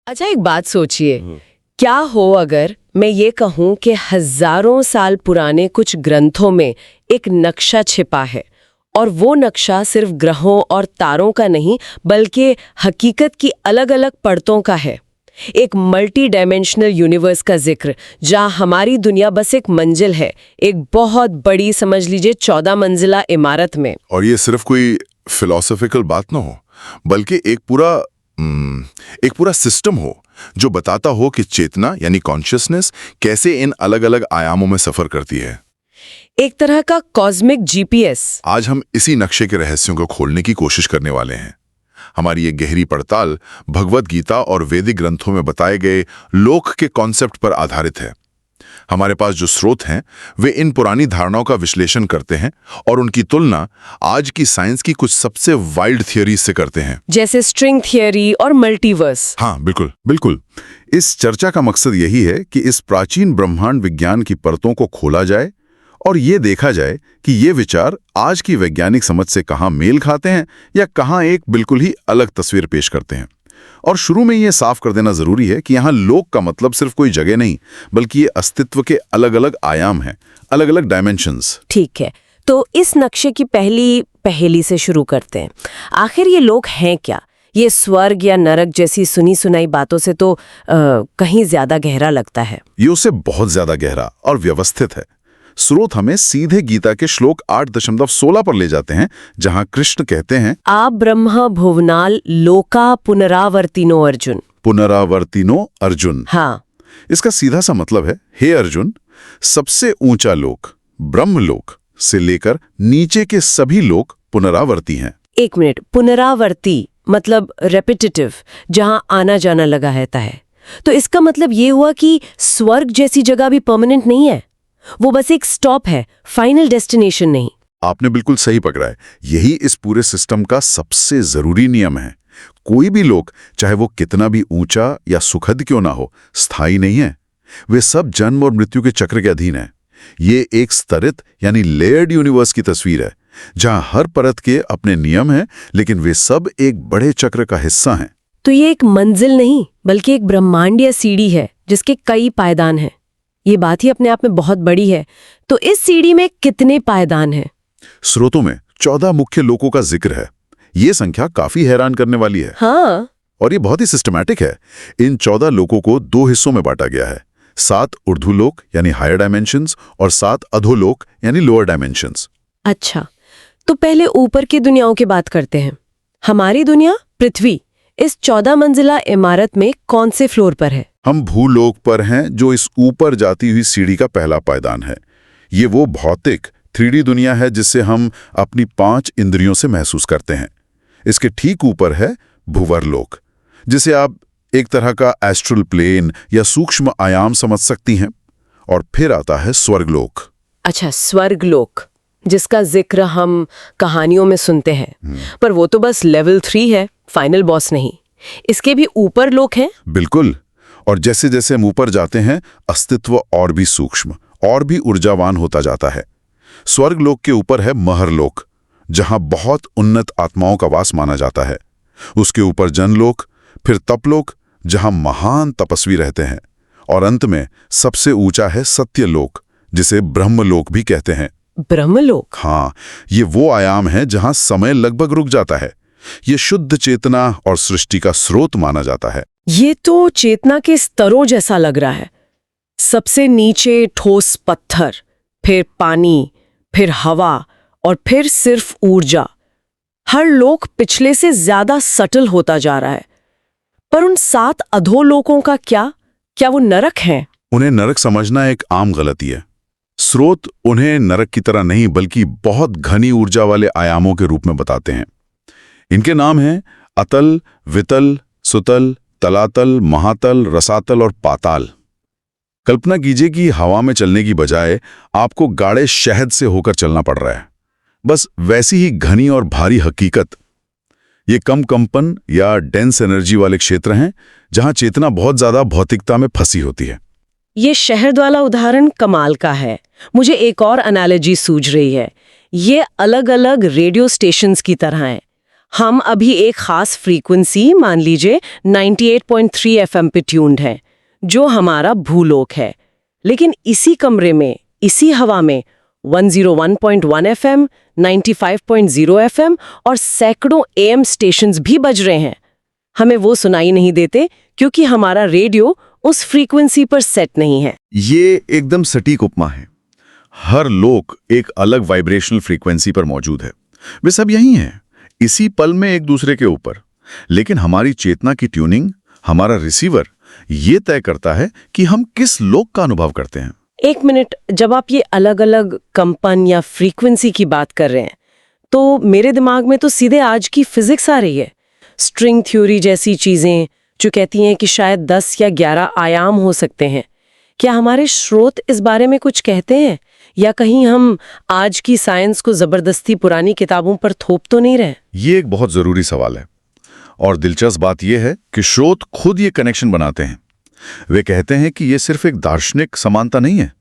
अच्छा, एक बात सोचिए, क्या हो अगर मैं ये कहूं कि हजारों साल पुराने कुछ ग्रंथों में एक नक्शा छिपा है और वो नक्शा सिर्फ ग्रहों और तारों का नहीं बल्कि हकीकत की अलग-अलग परतों का है। एक मल्टी डायमेंशनल यूनिवर्स का जिक्र, जहां हमारी दुनिया बस एक मंजिल है, एक बहुत बड़ी, समझ लीजिए 14 मंजिला इमारत में। और ये सिर्फ कोई फिलोसॉफिकल बात ना हो, बल्कि एक पूरा सिस्टम हो जो बताता हो कि चेतना यानी कॉन्शियसनेस कैसे इन अलग अलग आयामों में सफर करती है। एक तरह का कॉस्मिक जीपीएस। आज हम इसी नक्शे के रहस्यों को खोलने की कोशिश करने वाले हैं। हमारी ये गहरी पड़ताल भगवद गीता और वैदिक ग्रंथों में बताए गए लोक के कॉन्सेप्ट पर आधारित है। हमारे पास जो स्रोत हैं वे इन पुरानी धारणाओं का विश्लेषण करते हैं और उनकी तुलना आज की साइंस की कुछ सबसे वाइल्ड थियरीज से करते हैं, जैसे स्ट्रिंग थियरी और मल्टीवर्स। हाँ, बिल्कुल बिल्कुल। इस चर्चा का मकसद यही है कि इस प्राचीन ब्रह्मांड विज्ञान की परतों को खोला जाए और ये देखा जाए कि ये विचार आज की वैज्ञानिक समझ से कहाँ मेल खाते हैं या कहाँ एक बिल्कुल ही अलग तस्वीर पेश करते हैं। और शुरू में ये साफ कर देना जरूरी है कि यहाँ लोक का मतलब सिर्फ कोई जगह नहीं, बल्कि ये अस्तित्व के अलग अलग आयाम हैं, अलग अलग डायमेंशंस। ठीक है, तो इस नक्शे की पहली पहेली से शुरू करते हैं। आखिर ये लोक हैं क्या? ये स्वर्ग या नरक जैसी सुनी सुनाई बातों से तो कहीं ज्यादा गहरा लगता है। ये उससे बहुत ज्यादा गहरा और व्यवस्थित है। स्रोत हमें सीधे गीता के श्लोक 8.16 पर ले जाते हैं, जहां कृष्ण कहते हैं, आ ब्रह्म भुवनाल लोका पुनरावर्तिनो अर्जुन। पुनरावर्तिनो अर्जुन। हाँ, इसका सीधा सा मतलब है, हे अर्जुन, सबसे ऊंचा लोक ब्रह्मलोक से लेकर नीचे के सभी लोक पुनरावर्ती हैं। एक मिनट, पुनरावर्ती मतलब रेपिटेटिव, जहां आना जाना लगा रहता है। तो इसका मतलब ये हुआ कि स्वर्ग जैसी जगह भी परमानेंट नहीं है, वो बस एक स्टॉप है, फाइनल डेस्टिनेशन नहीं। आपने बिल्कुल सही पकड़ा है। यही इस पूरे सिस्टम का सबसे जरूरी नियम है। कोई भी लोक, चाहे वो कितना भी ऊंचा या सुखद क्यों ना हो, स्थायी नहीं है। वे सब जन्म और मृत्यु के चक्र के अधीन है। ये एक स्तरित यानी लेयर्ड यूनिवर्स की तस्वीर है, जहां हर परत के अपने नियम हैं, लेकिन वे सब एक बड़े चक्र का हिस्सा हैं। तो ये एक मंजिल नहीं, बल्कि एक ब्रह्मांडीय सीढ़ी है जिसके कई पायदान हैं। ये बात ही अपने आप में बहुत बड़ी है। तो इस सीढ़ी में कितने पायदान हैं? स्रोतों में 14 मुख्य लोकों का जिक्र है। ये संख्या काफी हैरान करने वाली है। हाँ, और ये बहुत ही सिस्टमैटिक है। इन 14 लोकों को 2 हिस्सों में बांटा गया है, 7 ऊर्ध्वलोक यानी हायर डायमेंशंस और 7 अधोलोक यानी लोअर डायमेंशंस। अच्छा, तो पहले ऊपर की दुनियाओं की बात करते हैं। हमारी दुनिया पृथ्वी इस 14 मंजिला इमारत में कौन से फ्लोर पर है? हम भूलोक पर हैं, जो इस ऊपर जाती हुई सीढ़ी का पहला पायदान है। ये वो भौतिक 3D दुनिया है जिसे हम अपनी 5 इंद्रियों से महसूस करते हैं। इसके ठीक ऊपर है भूवरलोक, जिसे आप एक तरह का एस्ट्रल प्लेन या सूक्ष्म आयाम समझ सकती हैं। और फिर आता है स्वर्गलोक। अच्छा, स्वर्गलोक, जिसका जिक्र हम कहानियों में सुनते हैं, पर वो तो बस लेवल 3 है, फाइनल बॉस नहीं। इसके भी ऊपर लोक हैं? बिल्कुल। और जैसे जैसे हम ऊपर जाते हैं, अस्तित्व और भी सूक्ष्म और भी ऊर्जावान होता जाता है। स्वर्गलोक के ऊपर है महरलोक, जहां बहुत उन्नत आत्माओं का वास माना जाता है। उसके ऊपर जनलोक, फिर तपलोक, जहां महान तपस्वी रहते हैं। और अंत में सबसे ऊंचा है सत्यलोक, जिसे ब्रह्मलोक भी कहते हैं। ब्रह्मलोक? हाँ, ये वो आयाम है जहां समय लगभग रुक जाता है। ये शुद्ध चेतना और सृष्टि का स्रोत माना जाता है। ये तो चेतना के स्तरों जैसा लग रहा है। सबसे नीचे ठोस पत्थर, फिर पानी, फिर हवा और फिर सिर्फ ऊर्जा। हर लोक पिछले से ज्यादा सटल होता जा रहा है। पर उन 7 अधोलोकों का क्या वो नरक हैं? उन्हें नरक समझना एक आम गलती है। स्रोत उन्हें नरक की तरह नहीं, बल्कि बहुत घनी ऊर्जा वाले आयामों के रूप में बताते हैं। इनके नाम हैं अतल, वितल, सुतल, तलातल, महातल, रसातल और पाताल। कल्पना कीजिए कि हवा में चलने की बजाय आपको गाढ़े शहद से होकर चलना पड़ रहा है। बस वैसी ही घनी और भारी हकीकत। ये कम कंपन या डेंस एनर्जी वाले क्षेत्र हैं, जहां चेतना बहुत ज्यादा भौतिकता में फंसी होती है। ये शहद वाला उदाहरण कमाल का है। मुझे एक और एनालॉजी सूझ रही है। ये अलग अलग रेडियो स्टेशंस की तरह है। हम अभी एक खास फ्रीक्वेंसी, मान लीजिए 98.3 एफएम पे ट्यून्ड है, जो हमारा भूलोक है। लेकिन इसी कमरे में, इसी हवा में 101.1 एफएम, 95.0 एफएम और सैकड़ों एएम स्टेशंस भी बज रहे हैं। हमें वो सुनाई नहीं देते क्योंकि हमारा रेडियो उस फ्रीक्वेंसी पर सेट नहीं है। ये एकदम सटीक उपमा है। हर लोक एक अलग वाइब्रेशनल फ्रीक्वेंसी पर मौजूद है। वे सब यही हैं, इसी पल में एक दूसरे के ऊपर। लेकिन हमारी चेतना की ट्यूनिंग, हमारा रिसीवर, ये तय करता है कि हम किस लोक का अनुभव करते हैं। एक मिनट, जब आप ये अलग-अलग कंपन या फ्रीक्वेंसी की बात कर रहे हैं, तो मेरे दिमाग में तो सीधे आज की फिजिक्स आ रही है। स्ट्रिंग थ्योरी जैसी चीजें जो कहती हैं कि शायद 10 या 11 आयाम हो सकते हैं। क्या हमारे स्रोत इस बारे में कुछ कहते हैं, या कहीं हम आज की साइंस को जबरदस्ती पुरानी किताबों पर थोप तो नहीं रहे? ये एक बहुत जरूरी सवाल है, और दिलचस्प बात यह है कि स्रोत खुद ये कनेक्शन बनाते हैं। वे कहते हैं कि ये सिर्फ एक दार्शनिक समानता नहीं है।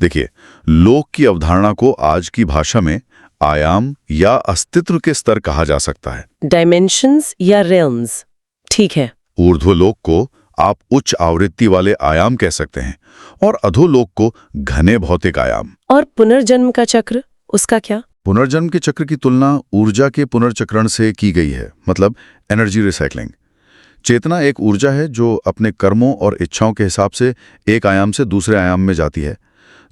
देखिए, लोक की अवधारणा को आज की भाषा में आयाम या अस्तित्व के स्तर कहा जा सकता है। डायमेंशंस या रेल्म्स, ठीक है। ऊर्ध्वलोक को आप उच्च आवृत्ति वाले आयाम कह सकते हैं, और अधोलोक को घने भौतिक आयाम। और पुनर्जन्म का चक्र, उसका क्या? पुनर्जन्म के चक्र की तुलना ऊर्जा के पुनर्चक्रण से की गई है, मतलब एनर्जी रिसाइकलिंग। चेतना एक ऊर्जा है जो अपने कर्मों और इच्छाओं के हिसाब से एक आयाम से दूसरे आयाम में जाती है,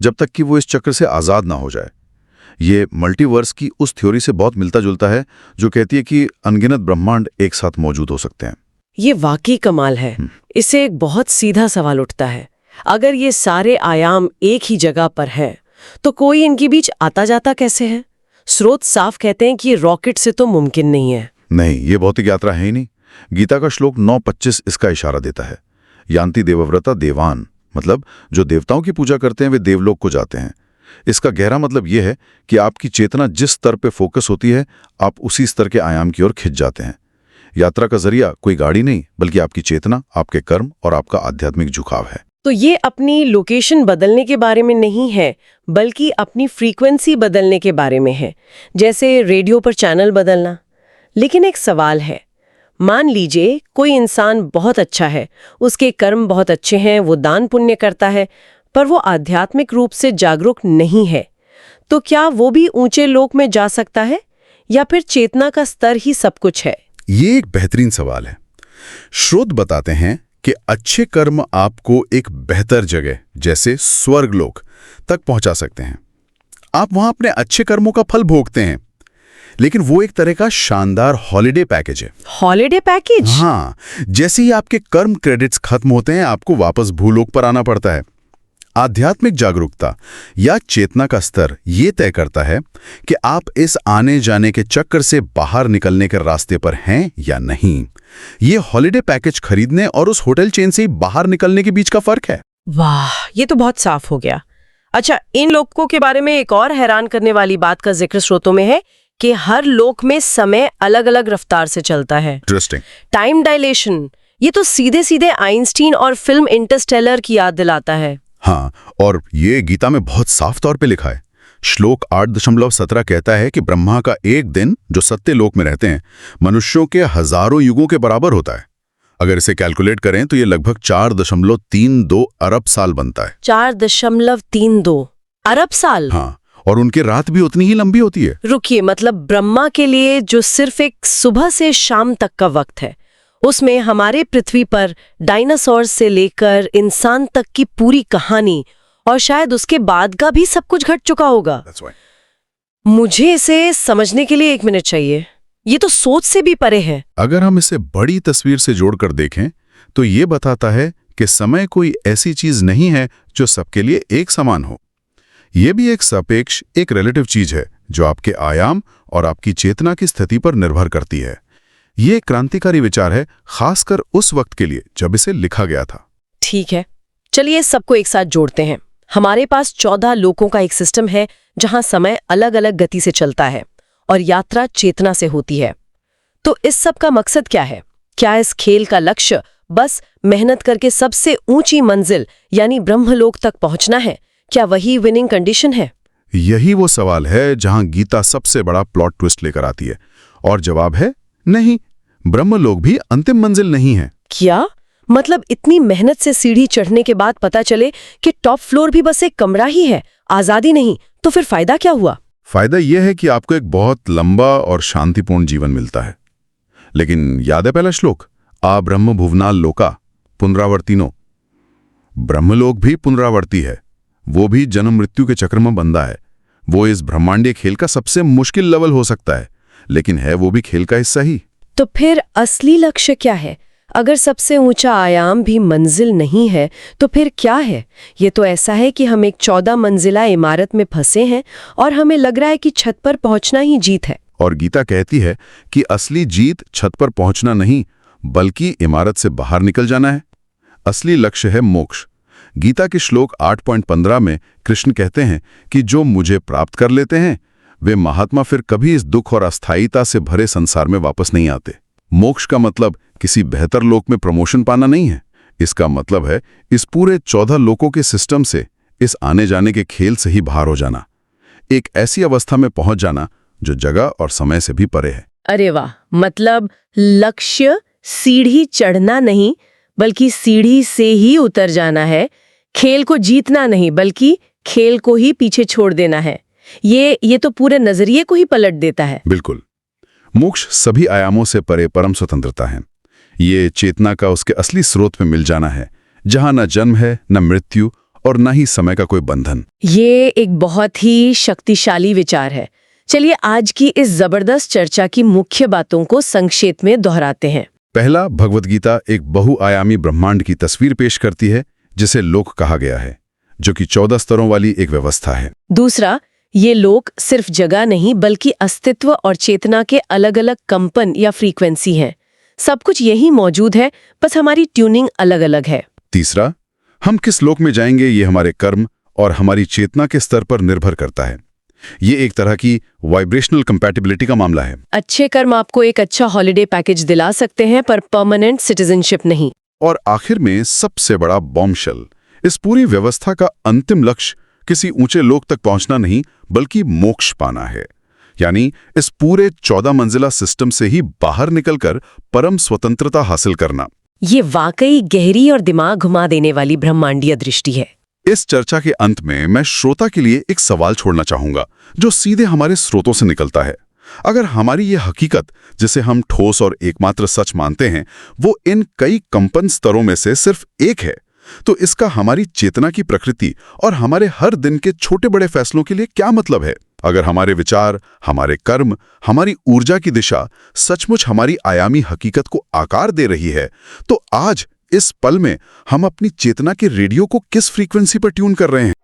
जब तक कि वो इस चक्र से आज़ाद ना हो जाए। ये मल्टीवर्स की उस थ्योरी से बहुत मिलता जुलता है जो कहती है कि अनगिनत ब्रह्मांड एक साथ मौजूद हो सकते हैं। ये वाकई कमाल है। इससे एक बहुत सीधा सवाल उठता है, अगर ये सारे आयाम एक ही जगह पर है, तो कोई इनके बीच आता जाता कैसे है? स्रोत साफ कहते हैं कि ये रॉकेट से तो मुमकिन नहीं है। नहीं, ये भौतिक यात्रा है ही नहीं। गीता का श्लोक 9:25 इसका इशारा देता है। यान्ति देवव्रता देवान, मतलब जो देवताओं की पूजा करते हैं वे देवलोक को जाते हैं। इसका गहरा मतलब यह है कि आपकी चेतना जिस स्तर पे फोकस होती है, आप उसी स्तर के आयाम की ओर खिंच जाते हैं। यात्रा का जरिया कोई गाड़ी नहीं, बल्कि आपकी चेतना, आपके कर्म और आपका आध्यात्मिक झुकाव है। तो ये अपनी लोकेशन बदलने के बारे में नहीं है, बल्कि अपनी फ्रीक्वेंसी बदलने के बारे में है, जैसे रेडियो पर चैनल बदलना। लेकिन एक सवाल है, मान लीजिए कोई इंसान बहुत अच्छा है, उसके कर्म बहुत अच्छे हैं, वो दान पुण्य करता है, पर वो आध्यात्मिक रूप से जागरूक नहीं है, तो क्या वो भी ऊंचे लोक में जा सकता है, या फिर चेतना का स्तर ही सब कुछ है? ये एक बेहतरीन सवाल है। स्रोत बताते हैं कि अच्छे कर्म आपको एक बेहतर जगह, जैसे स्वर्गलोक, तक पहुंचा सकते हैं। आप वहां अपने अच्छे कर्मों का फल भोगते हैं, लेकिन वो एक तरह का शानदार हॉलिडे पैकेज है। Holiday package? हाँ, जैसे ही आपके कर्म क्रेडिट्स खत्म होते हैं, आपको वापस भूलोक पर आना पड़ता है। आध्यात्मिक जागरूकता या चेतना का स्तर ये तय करता है कि आप इस आने जाने के चक्कर से बाहर निकलने के रास्ते पर हैं या नहीं। ये हॉलिडे पैकेज खरीदने और उस होटल चेन से बाहर निकलने के बीच का फर्क है। वाह, ये तो बहुत साफ हो गया। अच्छा, इन लोकों के बारे में एक और हैरान करने वाली बात का जिक्र स्रोतों में है कि हर लोक में समय अलग अलग रफ्तार से चलता है। इंटरेस्टिंग। टाइम डायलेशन, ये तो सीधे सीधे आइंस्टीन और फिल्म इंटरस्टेलर की याद दिलाता है। हाँ, और ये गीता में बहुत साफ तौर पे लिखा है। श्लोक 8.17 कहता है कि ब्रह्मा का एक दिन जो सत्य लोक में रहते हैं, मनुष्यों के हजारों युगों के बराबर होता है। अगर इसे कैलकुलेट करें तो ये लगभग 4.32 अरब साल बनता है। 4.32 अरब साल? हाँ, और उनकी रात भी उतनी ही लंबी होती है। रुकिए, मतलब ब्रह्मा के लिए जो सिर्फ एक सुबह से शाम तक का वक्त है, उसमें हमारे पृथ्वी पर डायनासोर से लेकर इंसान तक की पूरी कहानी, और शायद उसके बाद का भी सब कुछ घट चुका होगा। मुझे इसे समझने के लिए 1 मिनट चाहिए। ये तो सोच से भी परे है। अगर हम इसे बड़ी तस्वीर से जोड़कर देखें तो ये बताता है कि समय कोई ऐसी चीज नहीं है जो सबके लिए एक समान हो। ये भी एक सापेक्ष, एक रिलेटिव चीज है जो आपके आयाम और आपकी चेतना की स्थिति पर निर्भर करती है। ये एक क्रांतिकारी विचार है, खासकर उस वक्त के लिए जब इसे लिखा गया था। ठीक है, चलिए सबको एक साथ जोड़ते हैं। हमारे पास 14 लोकों का एक सिस्टम है जहां समय अलग अलग गति से चलता है और यात्रा चेतना से होती है। तो इस सब का मकसद क्या है? क्या इस खेल का लक्ष्य बस मेहनत करके सबसे ऊंची मंजिल यानी ब्रह्मलोक तक पहुंचना है? क्या वही विनिंग कंडीशन है? यही वो सवाल है जहां गीता सबसे बड़ा प्लॉट ट्विस्ट लेकर आती है, और जवाब है नहीं, ब्रह्मलोक भी अंतिम मंजिल नहीं है। क्या मतलब इतनी मेहनत से सीढ़ी चढ़ने के बाद पता चले कि टॉप फ्लोर भी बस एक कमरा ही है, आजादी नहीं, तो फिर फायदा क्या हुआ? फायदा यह है कि आपको एक बहुत लंबा और शांतिपूर्ण जीवन मिलता है। लेकिन याद है पहला श्लोक, आ ब्रह्म भुवनाल लोका पुनरावर्तिनो। ब्रह्मलोक भी पुनरावर्ती है, वो भी जन्म मृत्यु के चक्र में बंधा है। वो इस ब्रह्मांडीय खेल का सबसे मुश्किल लेवल हो सकता है, लेकिन है वो भी खेल का हिस्सा ही। तो फिर असली लक्ष्य क्या है? अगर सबसे ऊंचा आयाम भी मंजिल नहीं है तो फिर क्या है? ये तो ऐसा है कि हम एक 14 मंजिला इमारत में फंसे हैं और हमें लग रहा है कि छत पर पहुंचना ही जीत है। और गीता कहती है कि असली जीत छत पर पहुंचना नहीं, बल्कि इमारत से बाहर निकल जाना है। असली लक्ष्य है मोक्ष। गीता के श्लोक 8.15 में कृष्ण कहते हैं कि जो मुझे प्राप्त कर लेते हैं वे महात्मा फिर कभी इस दुख और अस्थायीता से भरे संसार में वापस नहीं आते। मोक्ष का मतलब किसी बेहतर लोक में प्रमोशन पाना नहीं है। इसका मतलब है इस पूरे 14 लोकों के सिस्टम से, इस आने जाने के खेल से ही बाहर हो जाना, एक ऐसी अवस्था में पहुंच जाना जो जगह और समय से भी परे है। अरे वाह, मतलब लक्ष्य सीढ़ी चढ़ना नहीं बल्कि सीढ़ी से ही उतर जाना है। खेल को जीतना नहीं बल्कि खेल को ही पीछे छोड़ देना है। ये तो पूरे नजरिए को ही पलट देता है। बिल्कुल। मोक्ष सभी आयामों से परे परम स्वतंत्रता है। ये चेतना का उसके असली स्रोत में मिल जाना है, जहां न जन्म है, न मृत्यु और न ही समय का कोई बंधन। ये एक बहुत ही शक्तिशाली विचार है। चलिए आज की इस जबरदस्त चर्चा की मुख्य बातों को संक्षेप में दोहराते हैं। पहला, भगवद गीता एक बहुआयामी ब्रह्मांड की तस्वीर पेश करती है जिसे लोक कहा गया है, जो कि 14 स्तरों वाली एक व्यवस्था है। दूसरा, ये लोक सिर्फ जगह नहीं बल्कि अस्तित्व और चेतना के अलग अलग कंपन या फ्रीक्वेंसी हैं। सब कुछ यही मौजूद है, बस हमारी ट्यूनिंग अलग अलग है। तीसरा, हम किस लोक में जाएंगे ये हमारे कर्म और हमारी चेतना के स्तर पर निर्भर करता है। ये एक तरह की वाइब्रेशनल कंपैटिबिलिटी का मामला है। अच्छे कर्म आपको एक अच्छा हॉलिडे पैकेज दिला सकते हैं, पर परमानेंट सिटीजनशिप नहीं। और आखिर में सबसे बड़ा बॉम्बशेल, इस पूरी व्यवस्था का अंतिम लक्ष्य किसी ऊंचे लोक तक पहुंचना नहीं बल्कि मोक्ष पाना है। यानी इस पूरे 14 मंजिला सिस्टम से ही बाहर निकलकर परम स्वतंत्रता हासिल करना। ये वाकई गहरी और दिमाग घुमा देने वाली ब्रह्मांडीय दृष्टि है। इस चर्चा के अंत में मैं श्रोता के लिए एक सवाल छोड़ना चाहूंगा जो सीधे हमारे स्रोतों से निकलता है। अगर हमारी ये हकीकत, जिसे हम ठोस और एकमात्र सच मानते हैं, वो इन कई कंपन स्तरों में से सिर्फ एक है, तो इसका हमारी चेतना की प्रकृति और हमारे हर दिन के छोटे बड़े फैसलों के लिए क्या मतलब है? अगर हमारे विचार, हमारे कर्म, हमारी ऊर्जा की दिशा सचमुच हमारी आयामी हकीकत को आकार दे रही है, तो आज इस पल में हम अपनी चेतना के रेडियो को किस फ्रीक्वेंसी पर ट्यून कर रहे हैं?